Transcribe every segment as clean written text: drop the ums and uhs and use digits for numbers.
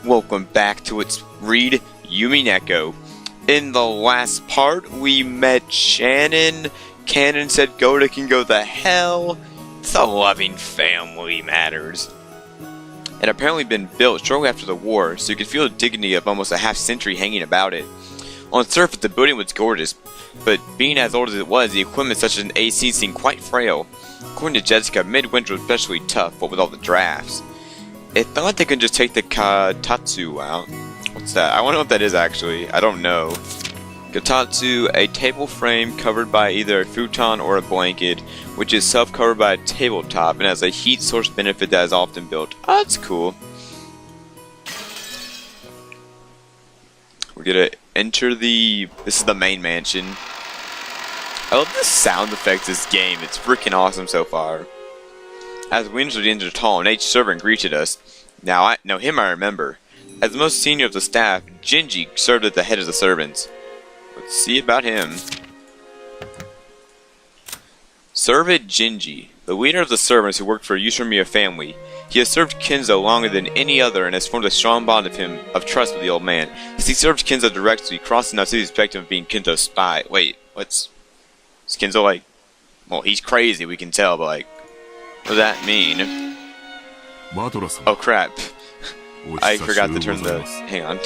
Welcome back to Let's Read Umineko. In the last part, we met Shannon. Cannon said Goda can go to hell. The loving family matters. It had apparently been built shortly after the war, so you could feel the dignity of almost a half-century hanging about it. On the surface, the building was gorgeous, but being as old as it was, the equipment such as an AC seemed quite frail. According to Jessica, midwinter was especially tough, what with all the drafts. It felt like they could just take the katatsu out. What's that? I wonder what that is actually. I don't know. Katatsu, a table frame covered by either a futon or a blanket, which is self-covered by a tabletop and has a heat source benefit that is often built. Oh, that's cool. We're gonna enter the... This is the main mansion. I love the sound effects of this game. It's freaking awesome so far. As we entered the hall, an aged servant greeted us. Now him I remember. As the most senior of the staff, Jinji served at the head of the servants. Let's see about him. Servant Jinji, the leader of the servants who worked for Yushimiya family. He has served Kinzo longer than any other and has formed a strong bond of trust with the old man. As he served Kinzo directly, crossing enough to suspect him of being Kinzo's spy. Wait, is Kinzo like... Well, he's crazy, we can tell, but like... What does that mean? Oh crap. I forgot to turn the... Hang on.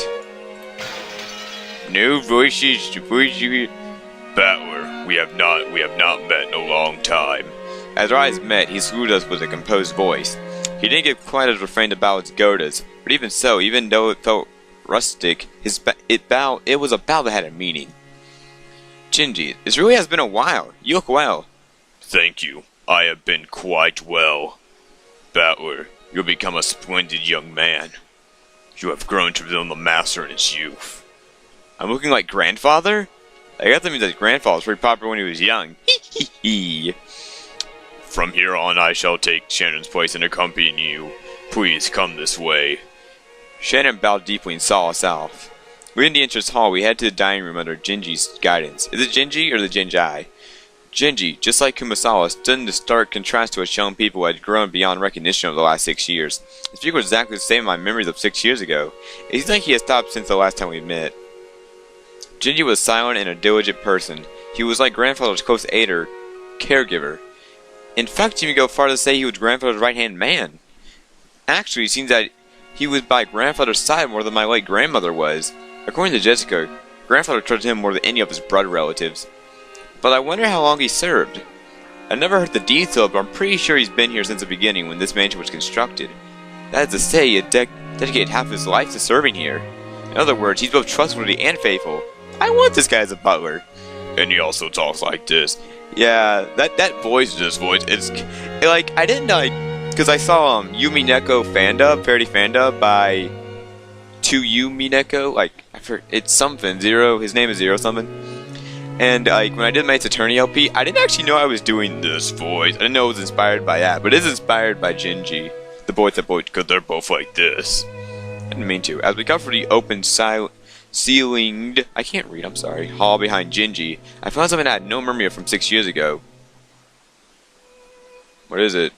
No voices, Battler, we have not met in a long time. As our eyes met, he saluted us with a composed voice. He didn't get quite as refined about his godas, but even so, even though it felt rustic, it was a bow that had a meaning. Jinji, this really has been a while. You look well. Thank you. I have been quite well. Battler, you'll become a splendid young man. You have grown to resemble the master in his youth. I'm looking like grandfather? I guess that means that grandfather was pretty popular when he was young. Hee. From here on, I shall take Shannon's place and accompany you. Please come this way. Shannon bowed deeply and saw us off. Within the entrance hall, we head to the dining room under Jinji's guidance. Is it Jinji or the Jinjai? Jinji, just like Kumasawa, stood in the stark contrast to us young people who had grown beyond recognition over the last 6 years. His figure was exactly the same in my memories of 6 years ago. It seems like he has stopped since the last time we met. Jinji was silent and a diligent person. He was like grandfather's close aider, caregiver. In fact, you can go far to say he was grandfather's right-hand man. Actually, it seems that he was by grandfather's side more than my late grandmother was. According to Jessica, grandfather trusted him more than any of his blood relatives. But I wonder how long he served. I never heard the details, but I'm pretty sure he's been here since the beginning when this mansion was constructed. That is to say, he had dedicated half of his life to serving here. In other words, he's both trustworthy and faithful. I want this guy as a butler. And he also talks like this. Yeah, that voice, it's like, I didn't because I saw Umineko parody fandub by 2Umineko, like, it's something, Zero, his name is Zero something. And like when I did my Ace Attorney LP, I didn't actually know I was doing this voice. I didn't know it was inspired by that, but it is inspired by Jinji, the boy, because they're both like this. I didn't mean to. As we come through the open, ceilinged, I can't read, I'm sorry, hall behind Jinji, I found something I had no memory of from 6 years ago. What is it?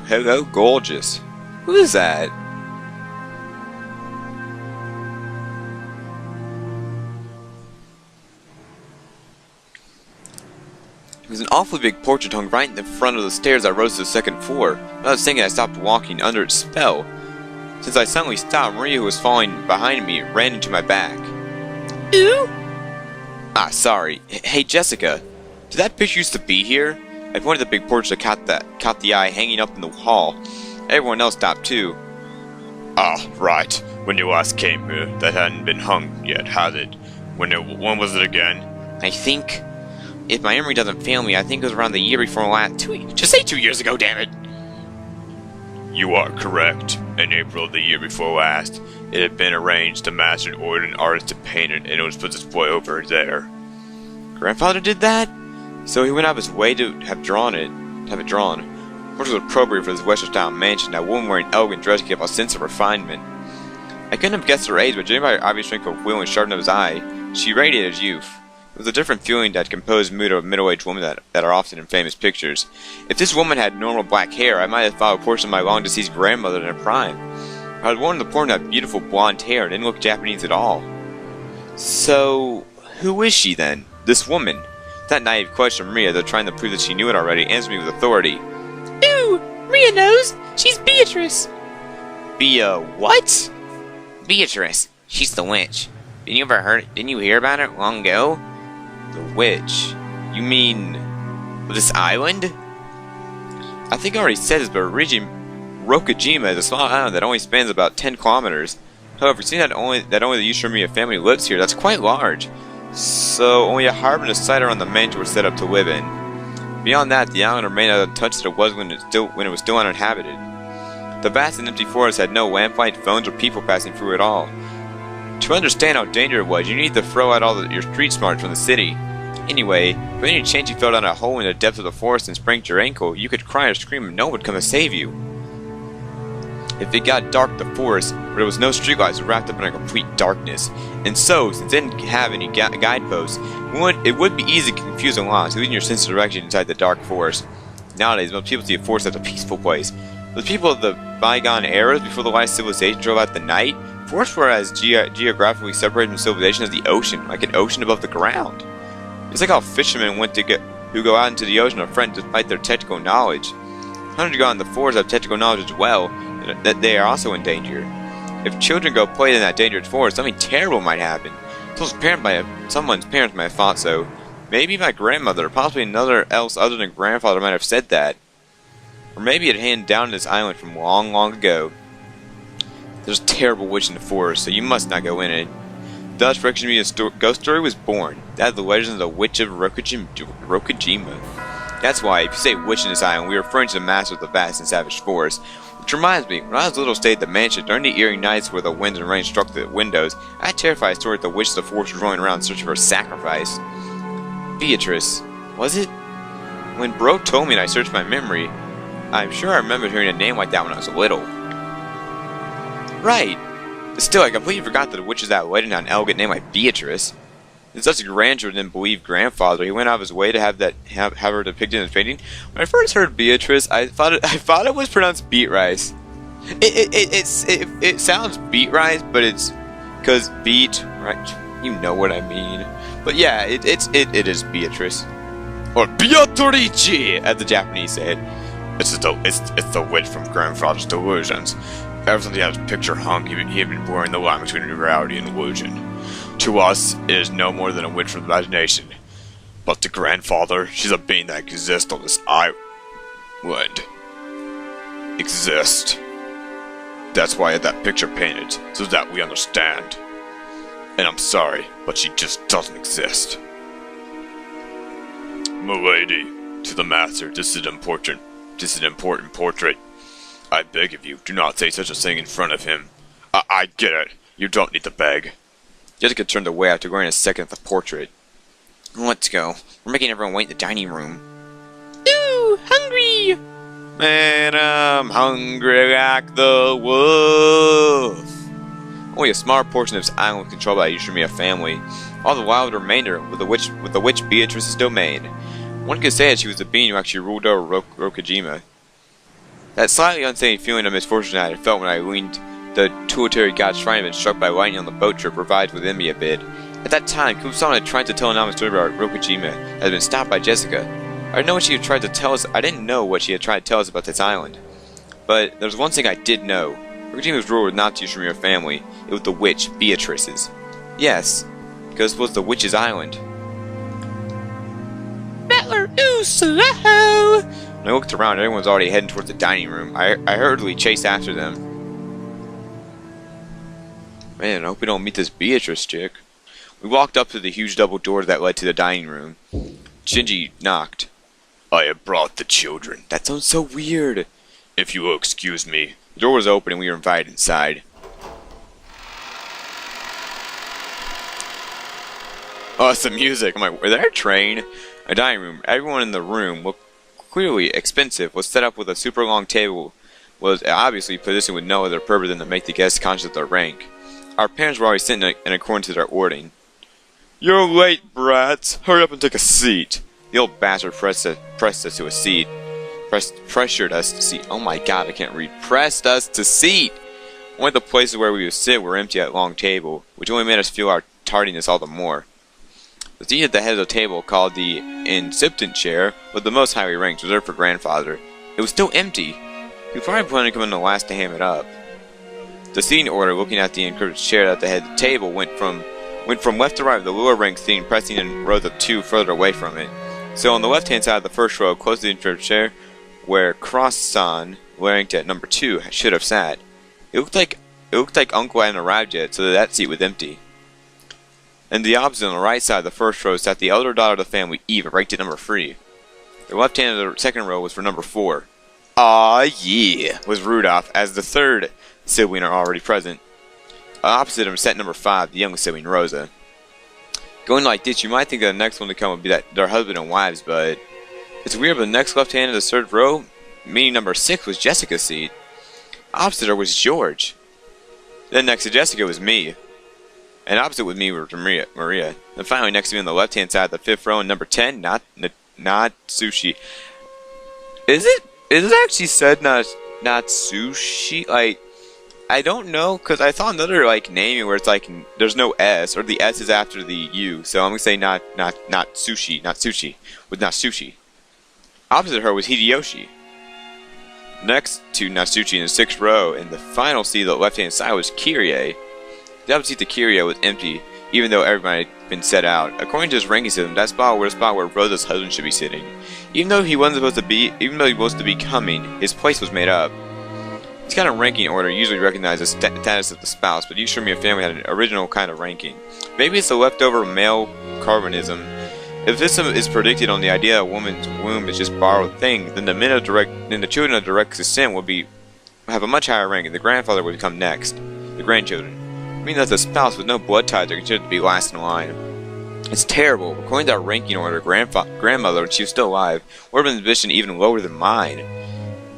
Hello, gorgeous. Who is that? It was an awfully big portrait hung right in the front of the stairs I rose to the second floor. When I was thinking, I stopped walking under its spell. Since I suddenly stopped, Maria, who was following behind me, ran into my back. Ooh! Ah, sorry. Hey, Jessica. Did that picture used to be here? I pointed the big portrait that caught the eye hanging up in the hall. Everyone else stopped too. Ah, right. When you last came here, that hadn't been hung yet, had it? When was it again? I think, if my memory doesn't fail me, I think it was around the year before last. Just say 2 years ago, damn it! You are correct. In April of the year before last, it had been arranged the master ordered an artist to paint it, and it was put to display over there. Grandfather did that? So he went out of his way to have it drawn. Which was appropriate for this Western-style mansion. That woman wearing elegant dress gave a sense of refinement. I couldn't have guessed her age, but judging by her obvious strength of will and sharpness of his eye, She radiated youth. It was a different feeling that composed mood of a middle-aged woman that are often in famous pictures. If this woman had normal black hair, I might have thought a portion of my long-deceased grandmother in her prime. I had worn the porn that beautiful blonde hair and didn't look Japanese at all. So, who is she then? This woman? That naive question from Maria, though trying to prove that she knew it already, answered me with authority. Ooh, Maria knows. She's Beatrice. What? Beatrice. She's the witch. Didn't you hear about her long ago? The witch? You mean this island? I think I already said this, but Rokujima is a small island that only spans about 10 kilometers. However, seeing that only the Yushimiya family lives here, that's quite large. So only a harbor and a site around the mansion were set up to live in. Beyond that, the island remained as untouched as it was when it was still uninhabited. The vast and empty forest had no lamplight, phones, or people passing through at all. To understand how dangerous it was, you need to throw out all your street smarts from the city. Anyway, if any chance you fell down a hole in the depths of the forest and sprained your ankle, you could cry or scream and no one would come to save you. If it got dark, the forest, where there was no streetlights, was wrapped up in a complete darkness. And so, since it didn't have any guideposts, it would be easy to confuse the lines, losing your sense of direction inside the dark forest. Nowadays, most people see a forest as a peaceful place. For the people of the bygone eras, before the light of civilization drove out the night, forests were as geographically separated from civilization as the ocean, like an ocean above the ground. It's like how fishermen who go out into the ocean are friends despite their technical knowledge. Hunters who go out in the forest have technical knowledge as well, that they are also in danger. If children go play in that dangerous forest, something terrible might happen. Someone's parents might have thought so. Maybe my grandmother, or possibly another else other than grandfather might have said that. Or maybe it handed down this island from long, long ago. There's a terrible witch in the forest, so you must not go in it. Thus, Rokujimi's ghost story was born. That is the legend of the Witch of Rokujima. That's why, if you say witch in this island, we are referring to the master of the vast and savage forest. Which reminds me, when I was little stayed at the mansion, during the eerie nights where the wind and rain struck the windows, I had terrified story that the witch of the forest was roaming around searching for a sacrifice. Beatrice, was it? When Bro told me and I searched my memory, I'm sure I remembered hearing a name like that when I was little. Right. Still, I completely forgot that the witch is that legend had an elegant name like Beatrice. In such a grandeur than believed grandfather, he went out of his way to have her depicted in his painting. When I first heard Beatrice, I thought it was pronounced beet rice. It sounds beet rice, but it's because beet, right? You know what I mean. But yeah, it is Beatrice, or Beatrice, as the Japanese say it. It's the witch from grandfather's delusions. Ever since he had his picture hung, he had been blurring the line between reality and illusion. To us, it is no more than a witch from the imagination. But to grandfather, she's a being that exists on this island. Exist. That's why I had that picture painted, so that we understand. And I'm sorry, but she just doesn't exist. Milady, to the master, this is an important portrait. I beg of you, do not say such a thing in front of him. I get it. You don't need to beg. Jessica turned away after glaring a second at the portrait. Let's go. We're making everyone wait in the dining room. Ooh, hungry! Man, I'm hungry like the wolf. Only a small portion of this island was controlled by the Yushimiya family. All the wild remainder with the witch Beatrice's domain. One could say that she was the being who actually ruled over Rokujima. That slightly unsettling feeling of misfortune I had felt when I leaned the tutelary god shrine had been struck by lightning on the boat trip revived within me a bit. At that time, Kusama had tried to tell an honest story about Rokujima had been stopped by Jessica. I didn't know what she had tried to tell us. I didn't know what she had tried to tell us about this island. But there was one thing I did know. Rokujima's rule was not the Yushimiya family. It was the witch, Beatrice's. Yes, because it was the witch's island. Butler, ooh, slow! When I looked around, everyone was already heading towards the dining room. I hurriedly chased after them. Man, I hope we don't meet this Beatrice chick. We walked up to the huge double doors that led to the dining room. Shinji knocked. I have brought the children. That sounds so weird. If you will excuse me. The door was open and we were invited inside. Oh, it's the music. I'm like, was there a train? A dining room. Everyone in the room looked clearly expensive. Was set up with a super long table. Was obviously positioned with no other purpose than to make the guests conscious of their rank. Our parents were always sitting in accordance to their ordering. You're late, brats. Hurry up and take a seat. The old bastard pressed us to a seat. Pressured us to seat. Oh my god, I can't read. Pressed us to seat. One of the places where we would sit were empty at a long table, which only made us feel our tardiness all the more. The seat at the head of the table, called the incipient chair, was the most highly ranked, reserved for grandfather. It was still empty. He probably planned to come in the last to ham it up. The seating order, looking at the encrypted chair at the head of the table, went from left to right, with the lower ranked seating pressing in rows of two further away from it. So on the left-hand side of the first row, close to the encrypted chair, where Cross-san, ranked at number 2, should have sat. It looked like Uncle hadn't arrived yet, so that seat was empty. And the opposite, on the right side of the first row, sat the elder daughter of the family, Eva, ranked at number 3. The left hand of the second row was for number 4. Aw, yeah, was Rudolph, as the third sibling are already present. Opposite him sat number 5, the youngest sibling, Rosa. Going like this, you might think that the next one to come would be their husband and wives, but it's weird, but the next left hand of the third row, meaning number 6, was Jessica's seat. Opposite her was George. Then next to Jessica was me. And opposite with me was Maria. And finally next to me on the left hand side of the 5th row, and number 10, not Sushi. Is it actually said not Sushi? Like, I don't know, because I saw another naming where it's like there's no S, or the S is after the U. So I'm gonna say not sushi, with not sushi. Opposite her was Hideyoshi. Next to Natsuchi in the 6th row, in the final seat of the left-hand side was Kyrie. The opposite seat to Kyrie was empty, even though everybody had been set out. According to his ranking system, that spot was the spot where Rosa's husband should be sitting. Even though he was supposed to be coming, his place was made up. This kind of ranking order usually recognizes the status of the spouse, but each family had an original kind of ranking. Maybe it's a leftover male Calvinism. If this is predicted on the idea that a woman's womb is just borrowed thing, then the children of direct descent will have a much higher rank, and the grandfather would come next. The grandchildren. Meaning that the spouse with no blood ties are considered to be last in line. It's terrible. According to our ranking order, grandmother, when she was still alive, would have been in a position even lower than mine.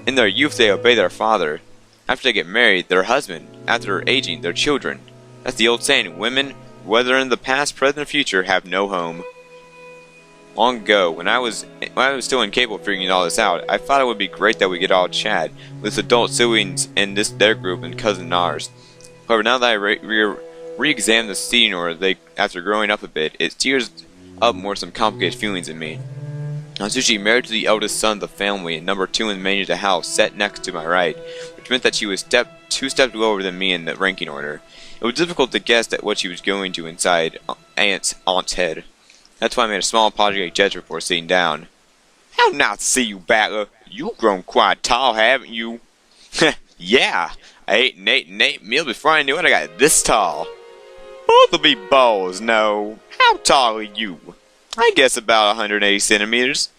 In their youth, they obey their father. After they get married, their husband. After they're aging, their children. That's the old saying: women, whether in the past, present, or future, have no home. Long ago, when I was still incapable of figuring all this out, I thought it would be great that we could all chat with adult siblings in their group and cousin ours. However, now that I re-examine the seating order, after growing up a bit, it stirs up more some complicated feelings in me. Natsuchi, married to the eldest son of the family, and number 2 in the manager's house, sat next to my right, which meant that she was 2 steps lower than me in the ranking order. It was difficult to guess at what she was going to inside Aunt's head. That's why I made a small apologetic gesture before sitting down. How not to see you, Battler? You've grown quite tall, haven't you? Yeah, I ate and ate meals before I knew it. I got this tall. Both of me balls, no. How tall are you? I guess about 180 centimeters.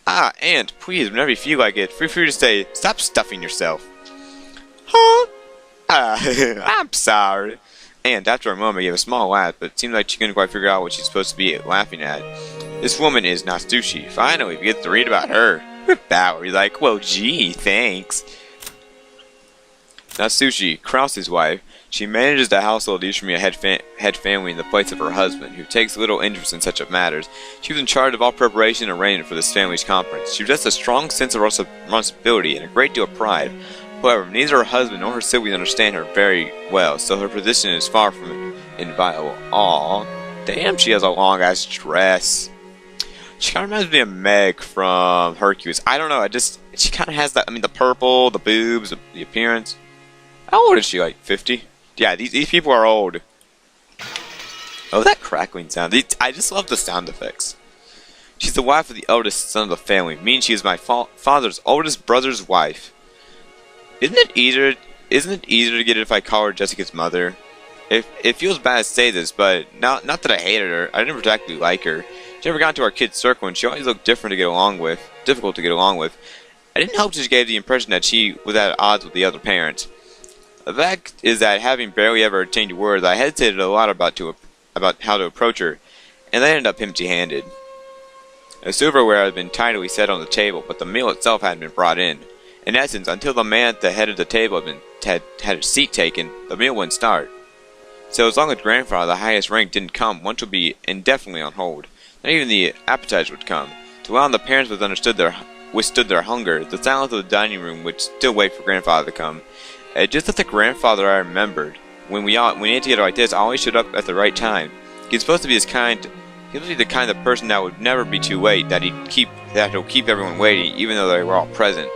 Ah, Aunt, please, whenever you feel like it, feel free to say, stop stuffing yourself. Huh? I'm sorry. And after a moment, gave a small laugh, but it seemed like she couldn't quite figure out what she's supposed to be laughing at. This woman is Natsuchi. Finally, we get to read about her. With that, we're like, well, gee, thanks. Natsuchi, Krause's wife, she manages the household usually a head family in the place of her husband, who takes little interest in such matters. She was in charge of all preparation and arrangement for this family's conference. She possessed a strong sense of responsibility and a great deal of pride. However, neither her husband nor her siblings understand her very well, so her position is far from inviolable. Aw, damn, she has a long-ass dress. She kind of reminds me of Meg from Hercules. I don't know, she kind of has that, the purple, the boobs, the appearance. How old is she, like 50? Yeah, these people are old. Oh, that crackling sound. I just love the sound effects. She's the wife of the eldest son of the family, meaning she is my father's oldest brother's wife. Isn't it easier to get it if I call her Jessica's mother? It feels bad to say this, but not that I hated her. I didn't particularly like her. She never got into our kids' circle, and she always looked difficult to get along with. I didn't hope she gave the impression that she was at odds with the other parents. The fact is that, having barely ever attained words, I hesitated a lot about how to approach her, and I ended up empty-handed. The silverware had been tidily set on the table, but the meal itself hadn't been brought in. In essence, until the man at the head of the table had his seat taken, the meal wouldn't start. So as long as grandfather, the highest rank, didn't come, lunch would be indefinitely on hold. Not even the appetizer would come. To allow the parents withstood their hunger, the silence of the dining room would still wait for grandfather to come. Just as the grandfather I remembered, when we ate together like this, always showed up at the right time. He's supposed to be the kind of person that would never be too late, that he'll keep everyone waiting, even though they were all present.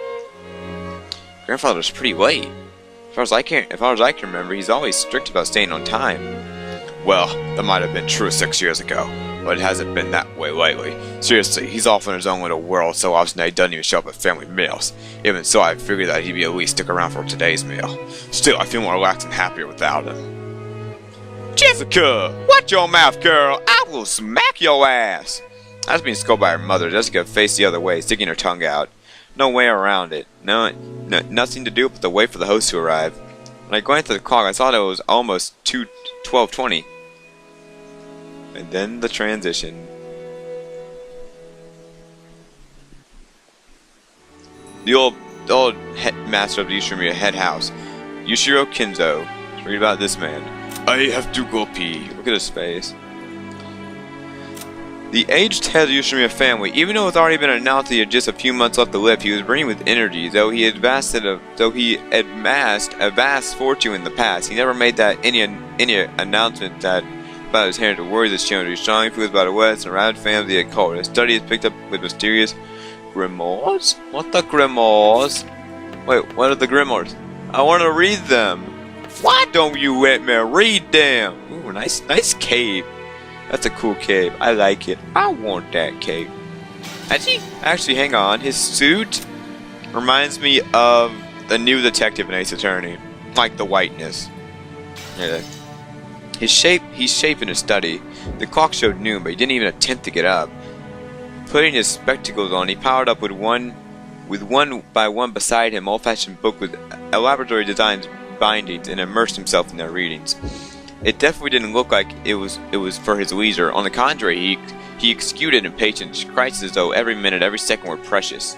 Grandfather was pretty late. As far as I can remember, he's always strict about staying on time. Well, that might have been true 6 years ago, but it hasn't been that way lately. Seriously, he's off in his own little world so often that he doesn't even show up at family meals. Even so, I figured that he'd be at least stick around for today's meal. Still, I feel more relaxed and happier without him. Jessica! Watch your mouth, girl! I will smack your ass! I was being scolded by her mother. Jessica faced the other way, sticking her tongue out. No way around it. Nothing to do but to wait for the host to arrive. When I glanced at the clock, I saw that it was almost 12:20. And then the transition. The old headmaster of the Yushiro head house, Yushiro Kinzo. Let's read about this man. I have to go pee. Look at his face. The aged head of the Yushiro family, even though it was already been announced that he had just a few months left to live, he was burning with energy. Though he had amassed a vast fortune in the past, he never made that any announcement that about his hair to worry his children. Strong feels about the West and around family had called. His study is picked up with mysterious grimoires. What the grimoires? Wait, what are the grimoires? I want to read them. Why don't you let me read them? Ooh, nice cape. That's a cool cape. I like it. I want that cape. Actually, hang on. His suit reminds me of the new detective in Ace Attorney. Like the whiteness. Yeah. He's shape in his study. The clock showed noon, but he didn't even attempt to get up. Putting his spectacles on, he powered up with one by one beside him, old-fashioned book with elaborately designed bindings, and immersed himself in their readings. It definitely didn't look like it was for his leisure. On the contrary, he executed in patience, Christ, as though every minute, every second were precious.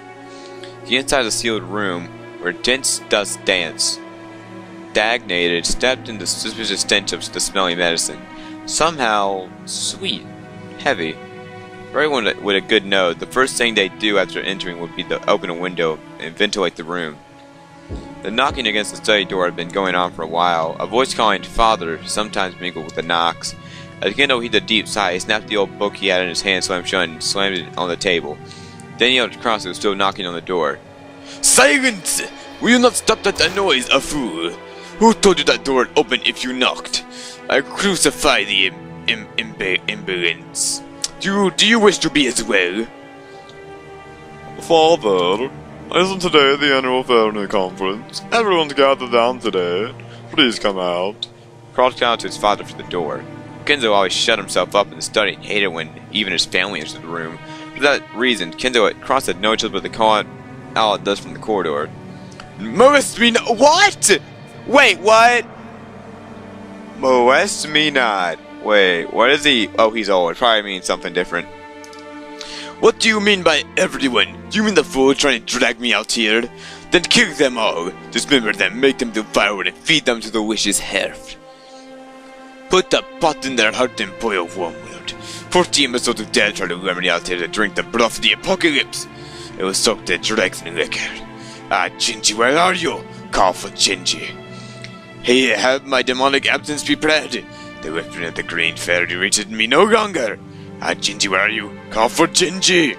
The inside of the sealed room, where dense dust danced, stagnated, stepped in the suspicious stench of the smelly medicine. Somehow sweet, heavy. For everyone with a good nose, the first thing they'd do after entering would be to open a window and ventilate the room. The knocking against the study door had been going on for a while. A voice calling "Father" sometimes mingled with the knocks. As Kinzo heaved a deep sigh, he snapped the old book he had in his hand, slammed shut, and slammed it on the table. Then he yelled across, who was still knocking on the door. Silence! Will you not stop that noise, a fool? Who told you that door would open if you knocked? I crucify the imbalance. Do you wish to be as well? Father, isn't today the annual family conference? Everyone's gathered down today. Please come out. Crawled out to his father through the door. Kinzo always shut himself up in the study and hated when even his family entered the room. For that reason, Kinzo had crossed had no choice but to call out all it does from the corridor. Molest me not. What? Wait, what? Molest me not. Wait, what is he? Oh, he's old. It probably means something different. What do you mean by everyone? Do you mean the fool trying to drag me out here? Then kill them all, dismember them, make them do firewood, and feed them to the witch's hearth. Put a pot in their heart and boil wormwood. 40 episodes of death try to lure me out here to drink the blood of the apocalypse. It was soaked in dregs and liquor. Ah, Gingy, where are you? Call for Gingy. Hey, have my demonic absence prepared. The weapon of the green fairy reaches me no longer. Ah, Gingy, where are you? Call for Gingy.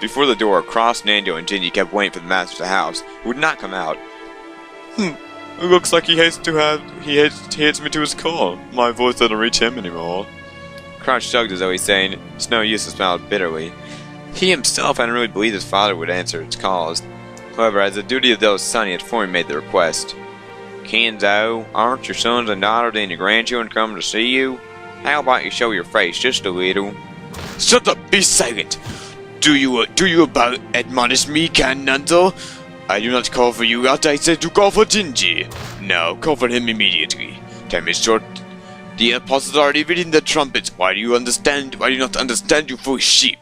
Before the door, Cross, Nando, and Gingy kept waiting for the master of the house, who would not come out. It looks like he hates me to his core. My voice doesn't reach him anymore. Cross shrugged as though he's saying, it's no use, and smiled bitterly. He himself hadn't really believed his father would answer its calls. However, as the duty of those son, he had formally made the request. Kinzo, aren't your sons and daughters and your grandchildren coming to see you? How about you show your face just a little? Shut up, be silent. Do you about admonish me, Cananzo? I do not call for you out, I said to call for Gingy. Now, call for him immediately. Time is short. The apostles are already reading the trumpets. Why do you not understand, you foolish sheep?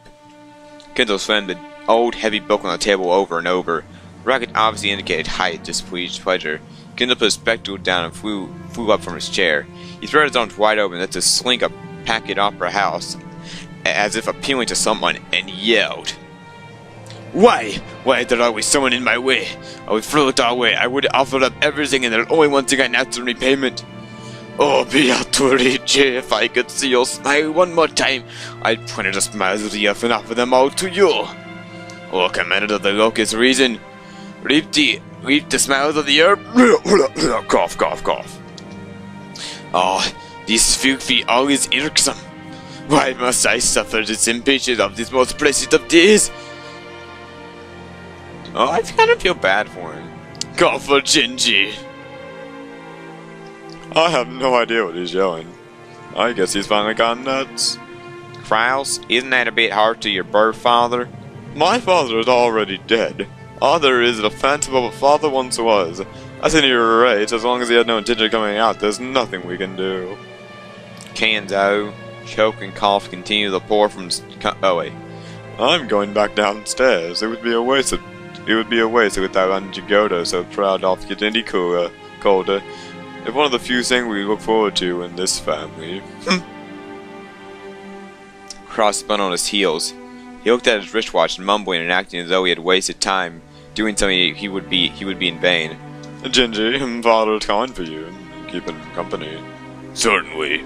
Kinzo slammed the old heavy book on the table over and over. The racket obviously indicated high displeasure. Kinzo put his spectacles down and flew up from his chair. He spread his arms wide open as to slink a packet opera house, as if appealing to someone, and yelled. Why? Why is there always someone in my way? I would throw it all away. I would offer up everything, and there's only one thing I ask in repayment. Oh, Beatrice, if I could see your smile one more time, I'd point the smiles of the earth and offer them all to you. Oh, commander of the locust reason, reap the smiles of the earth. Cough, cough, cough. Oh, this filthy all is irksome. Why must I suffer this impatience of this most blessed of days? Oh, I kind of feel bad for him. Call for Gingy. I have no idea what he's yelling. I guess he's finally gone nuts. Kraus, isn't that a bit hard to your birth father? My father is already dead. All there is a phantom of a father once was. I think you're right. As long as he had no intention of coming out, there's nothing we can do. Kinzo, choke and cough continue to pour from. Oh wait. I'm going back downstairs. It would be a waste without Anjigoto so proud of getting any colder. It's one of the few things we look forward to in this family. Cross spun on his heels. He looked at his wristwatch, mumbling and acting as though he had wasted time doing something he would be in vain. Gingy, father's calling for you. Keeping company. Certainly.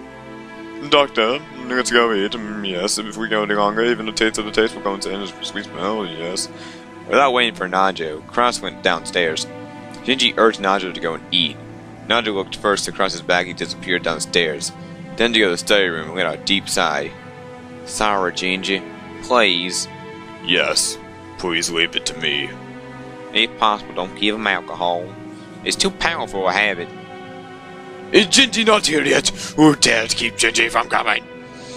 Doctor, let's go eat. Yes, if we go any longer, even the taste of the taste will go into a sweet smell. Yes. Without waiting for Najo, Cross went downstairs. Gingy urged Najo to go and eat. Najo looked first across his back and disappeared downstairs, then to go to the study room and let out a deep sigh. Sorry, Gingy. Please. Yes. Please leave it to me. If possible, don't give him alcohol. It's too powerful a habit. Is Gingy not here yet? Who dared keep Gingy from coming?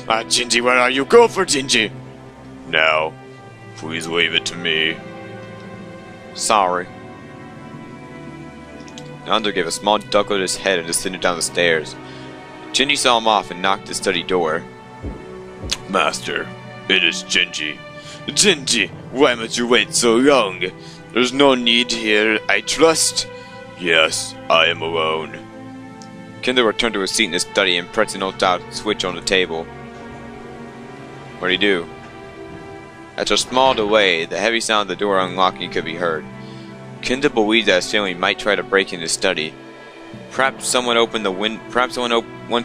Gingy, where are you? Go for Gingy! No. Please leave it to me. Sorry. Nando gave a small duck with his head and descended down the stairs. Gingy saw him off and knocked at the study door. Master, it is Gingy. Gingy, why must you wait so long? There's no need here, I trust. Yes, I am alone. Kinzo returned to his seat in his study and pressed an old-style switch on the table. What did he do? After a small delay, the heavy sound of the door unlocking could be heard. Kinzo believed that his family might try to break into his study. Perhaps someone once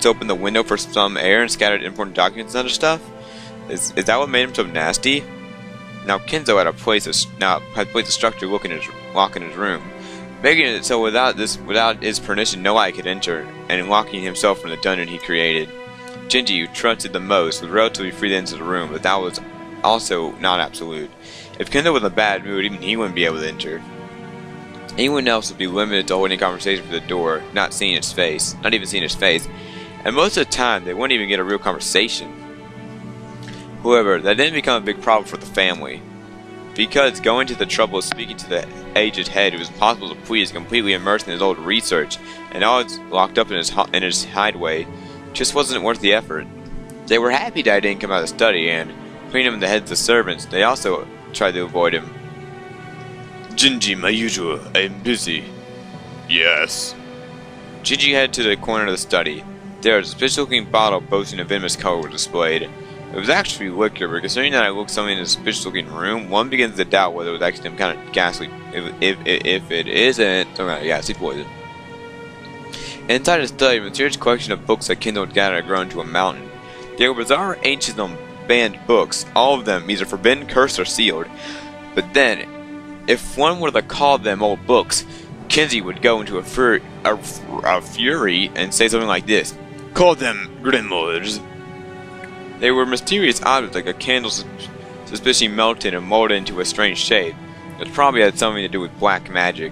opened the window for some air and scattered important documents and other stuff? Is that what made him so nasty? Now Kinzo had placed a structure lock in his room, making it so without his permission nobody could enter, and locking himself from the dungeon he created. Gingy, who trusted the most, was relatively free to enter the room, but that was also not absolute. If Kinzo was in a bad mood, even he wouldn't be able to enter. Anyone else would be limited to holding a conversation with the door, not even seeing his face, and most of the time they wouldn't even get a real conversation. However, that didn't become a big problem for the family, because going to the trouble of speaking to the aged head who was impossible to please, completely immersed in his old research, and always locked up in his hideaway, just wasn't worth the effort. They were happy that I didn't come out of the study, and between him and the heads of servants, they also tried to avoid him. Gingy, my usual, I am busy. Yes. Gingy headed to the corner of the study. There, a suspicious-looking bottle boasting a venomous color was displayed. It was actually liquor, but considering that I looked something in a suspicious-looking room, one begins to doubt whether it was actually some kind of ghastly. If it isn't, some kind of ghastly poison. Inside the study, a mysterious collection of books that Kinzo had gathered had grown to a mountain. They were bizarre, ancient, banned books, all of them either forbidden, cursed, or sealed. But then, if one were to call them old books, Kinzo would go into a fury and say something like this: Call them grimoires. They were mysterious objects like a candle suspiciously melted and molded into a strange shape, which probably had something to do with black magic.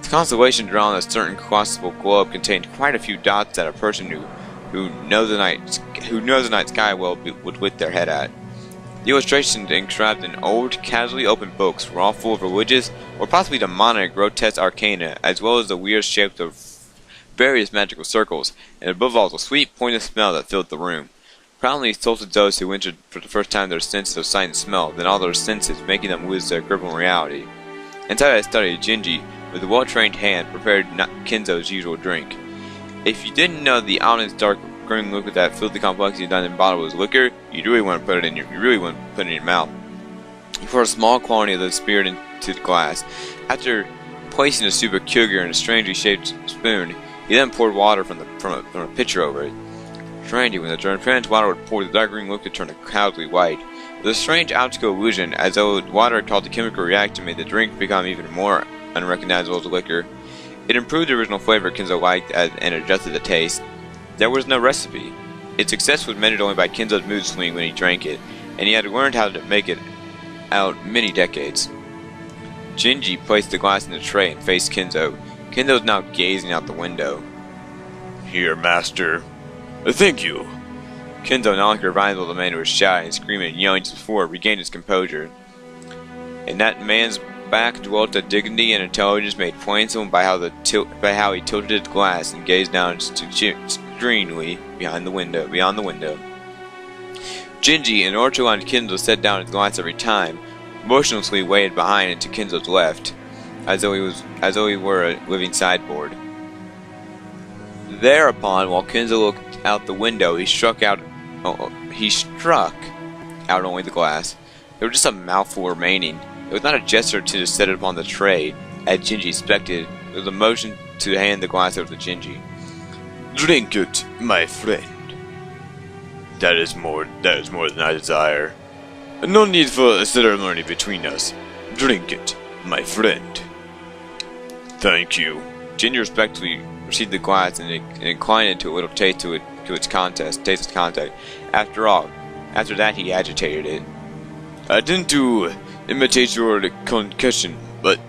The constellation drawn on a certain colossal globe contained quite a few dots that a person who knows the night sky well would whip their head at. The illustrations inscribed in old, casually opened books were all full of religious or possibly demonic grotesque arcana, as well as the weird shapes of various magical circles, and above all the sweet, pointless smell that filled the room. Proudly insulted those who entered for the first time their senses of sight and smell, then all their senses, making them lose their grip on reality. Inside that study, Gingy with a well-trained hand, prepared Kinzo's usual drink. If you didn't know the ominous dark green liquid that filthy complexity done in the bottle was liquor, you really want to put it in your mouth. You pour a small quantity of the spirit into the glass. After placing a super sugar in a strangely shaped spoon, he then poured water from a pitcher over it. Strange, when the transparent water would pour, the dark green liquid turned cloudily white. With a strange optical illusion, as though the water had caused the chemical reaction, made the drink become even more unrecognizable as the liquor. It improved the original flavor Kinzo liked and adjusted the taste. There was no recipe. Its success was measured only by Kinzo's mood swing when he drank it, and he had learned how to make it out many decades. Gingy placed the glass in the tray and faced Kinzo. Kinzo was now gazing out the window. Here, master. Thank you. Kinzo, not like a rival, the man who was shouting and screaming and yelling just before, regained his composure. In that man's back dwelt a dignity and intelligence made plain to him by how he tilted his glass and gazed down serenely beyond the window. Gingy, in order to allow Kinzo to set down his glass every time, motionlessly waited behind and to Kinzo's left, as though he were a living sideboard. Thereupon, while Kinzo looked out the window, he struck out only the glass. There was just a mouthful remaining. It was not a gesture to just set it upon the tray, as Gingy expected. It was a motion to hand the glass over to Gingy. Drink it, my friend. That is more than I desire. No need for a ceremony between us. Drink it, my friend. Thank you. Gingy respectfully received the glass and inclined it to a little taste to its contact. After that he agitated it. I tend to imitate your concussion, but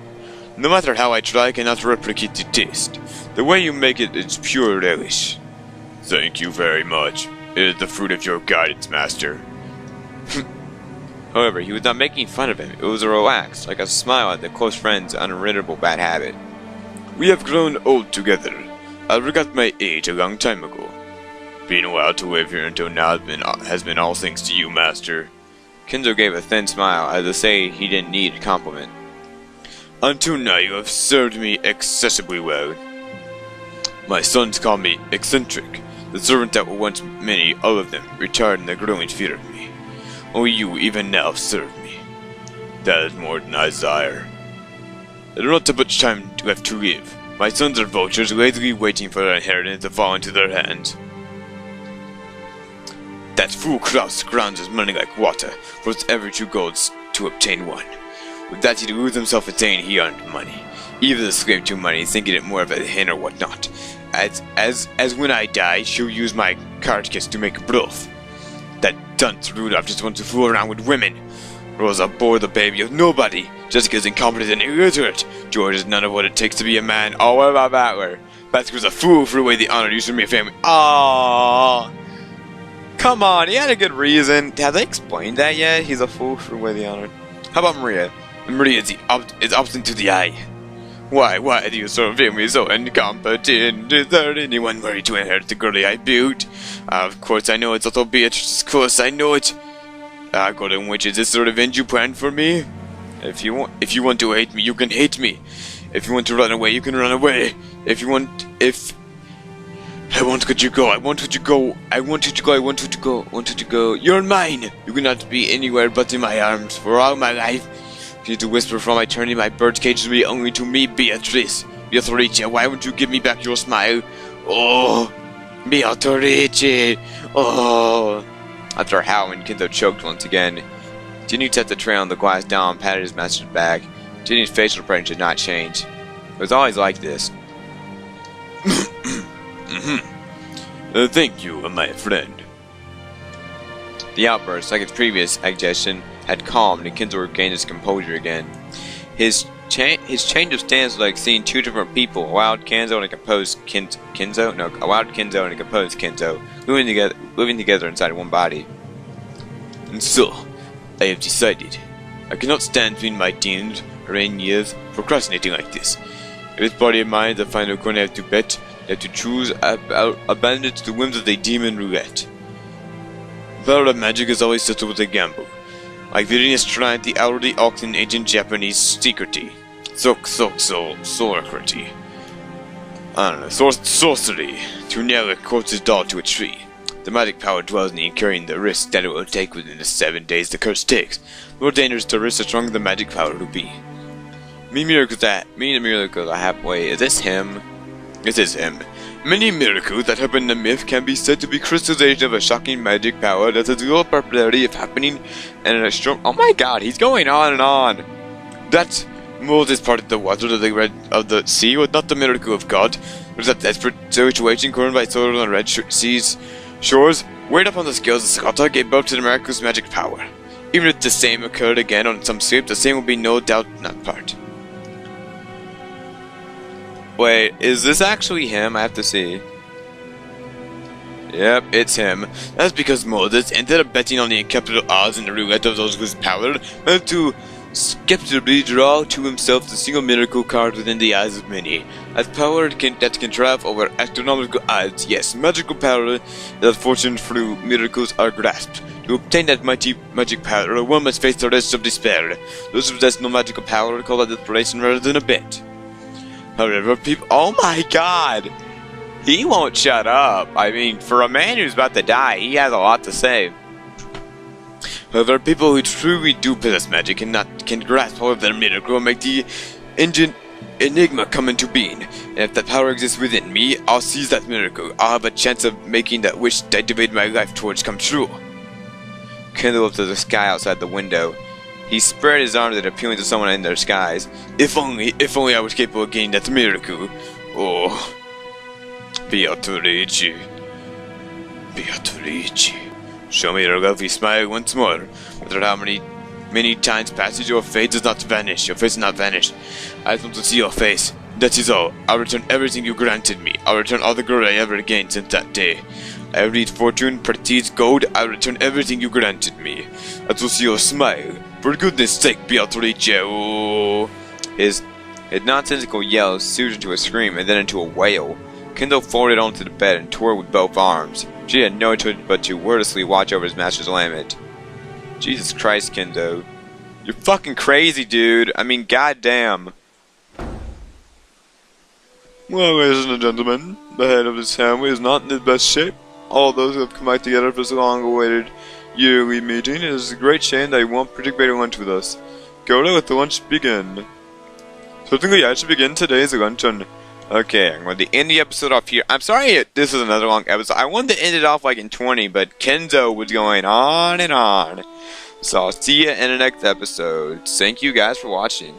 no matter how I try, I cannot replicate the taste. The way you make it is pure relish. Thank you very much. It is the fruit of your guidance, master. However, he was not making fun of him. It was a relax, like a smile at the close friend's unirritable bad habit. We have grown old together. I forgot my age a long time ago. Being allowed to live here until now has been all thanks to you, master. Kinzo gave a thin smile, as to say he didn't need a compliment. Until now you have served me excessively well. My sons call me eccentric. The servants that were once many, all of them, retired in their growing fear of me. Only you even now serve me. That is more than I desire. I do not have much time left to live. My sons are vultures, lazily waiting for their inheritance to fall into their hands. That fool Kraus grounds his money like water, for it's every 2 golds to obtain one. With that he'd lose himself in saying he earned money. Even the slave to money, thinking it more of a hin or whatnot. As when I die, she'll use my card kiss to make a bluff. That dunce Rudolph just wants to fool around with women. Rosa bore the baby of nobody. Jessica's incompetent and illiterate. George is none of what it takes to be a man. Oh, what about Battler? Basker's a fool for away the honor used to be a family. Aww. Come on, he had a good reason. Have they explained that yet? He's a fool for away the honor. How about Maria? Maria is obstinate to the eye. Why do you serve me so incompetent? Is there anyone worthy to inherit the girlie I built? Of course I know it's also Beatrice, of course I know it. Golden Witch, is this the revenge you planned for me? If you want to hate me, you can hate me. If you want to run away, you can run away. I won't let you go, I want you to go. You're mine! You cannot be anywhere but in my arms for all my life. You need to whisper from eternity my birdcage to be only to me, Beatrice. Beatrice, why won't you give me back your smile? Oh, Beatrice, oh. After howling, Kinzo choked once again. Ginny set the tray on the glass down and patted his master's back. Ginny's facial expression did not change. It was always like this. Thank you, my friend. The outburst, like its previous agitation, had calmed, and Kinzo regained his composure again. His change of stance was like seeing 2 different people, a wild Kinzo and a composed Kinzo, living together inside one body. And so, I have decided. I cannot stand between my teens or 8 years procrastinating like this. If this body of mine is the final coin I have to bet, I have to choose, abandon it to the whims of the demon roulette. The power of magic is always settled with a gamble. Like Virinius tried the already oxen ancient Japanese secrecy. Sorcery. I don't know, sorcery. To nail a corpse's doll to a tree. The magic power dwells in carrying the risk that it will take within the 7 days the curse takes. The more dangerous the risk, the stronger the magic power will be. Me and the miracles are halfway. Is this him? It is him. Many miracles that happen in the myth can be said to be crystallization of a shocking magic power that has little probability of happening and in a strong. Oh my god, he's going on and on. That Moses parted the water of the sea was not the miracle of God. It was a desperate situation caused by soil on red seas shores. Weighed up on the scales, the Scotta gave birth to the miraculous magic power. Even if the same occurred again on some ship, the same will be no doubt not part. Wait, is this actually him? I have to see. Yep, it's him. That's because Moses ended up betting on the capital odds in the roulette of those with power, and to skeptically draw to himself the single miracle card within the eyes of many. As power that can triumph over astronomical odds, yes, magical power that fortune through miracles are grasped. To obtain that mighty magic power, one must face the rest of despair. Those who possess no magical power call that desperation rather than a bet. However, people. Oh my god! He won't shut up. I mean, for a man who's about to die, he has a lot to say. However, people who truly do possess magic can grasp hold of their miracle and make the enigma come into being. And if that power exists within me, I'll seize that miracle. I'll have a chance of making that wish that I devoted my life towards come true. Kinzo looked at the sky outside the window. He spread his arms and appealing to someone in their skies. If only I was capable of gaining that miracle. Oh, Beatrice. Show me your lovely smile once more. No matter how many times passes, your face does not vanish. Your face is not vanished. I just want to see your face. That is all. I'll return everything you granted me. I'll return all the glory I ever gained since that day. I have reached fortune, prestige, gold. I'll return everything you granted me. I will see your smile. For goodness sake, Beatrice. Oh. His nonsensical yell soothed into a scream and then into a wail. Kinzo folded onto the bed and tore with both arms. She had no choice but to wordlessly watch over his master's lament. Jesus Christ, Kinzo. You're fucking crazy, dude. I mean, goddamn. Well, ladies and gentlemen, the head of this family is not in his best shape. All those who have come back together for this long-awaited yearly meeting, it is a great shame that he won't participate in lunch with us. Go to let the lunch begin. Certainly, I should begin today's luncheon. Okay, I'm going to end the episode off here. I'm sorry this is another long episode. I wanted to end it off like in 20, but Kinzo was going on and on. So I'll see you in the next episode. Thank you guys for watching.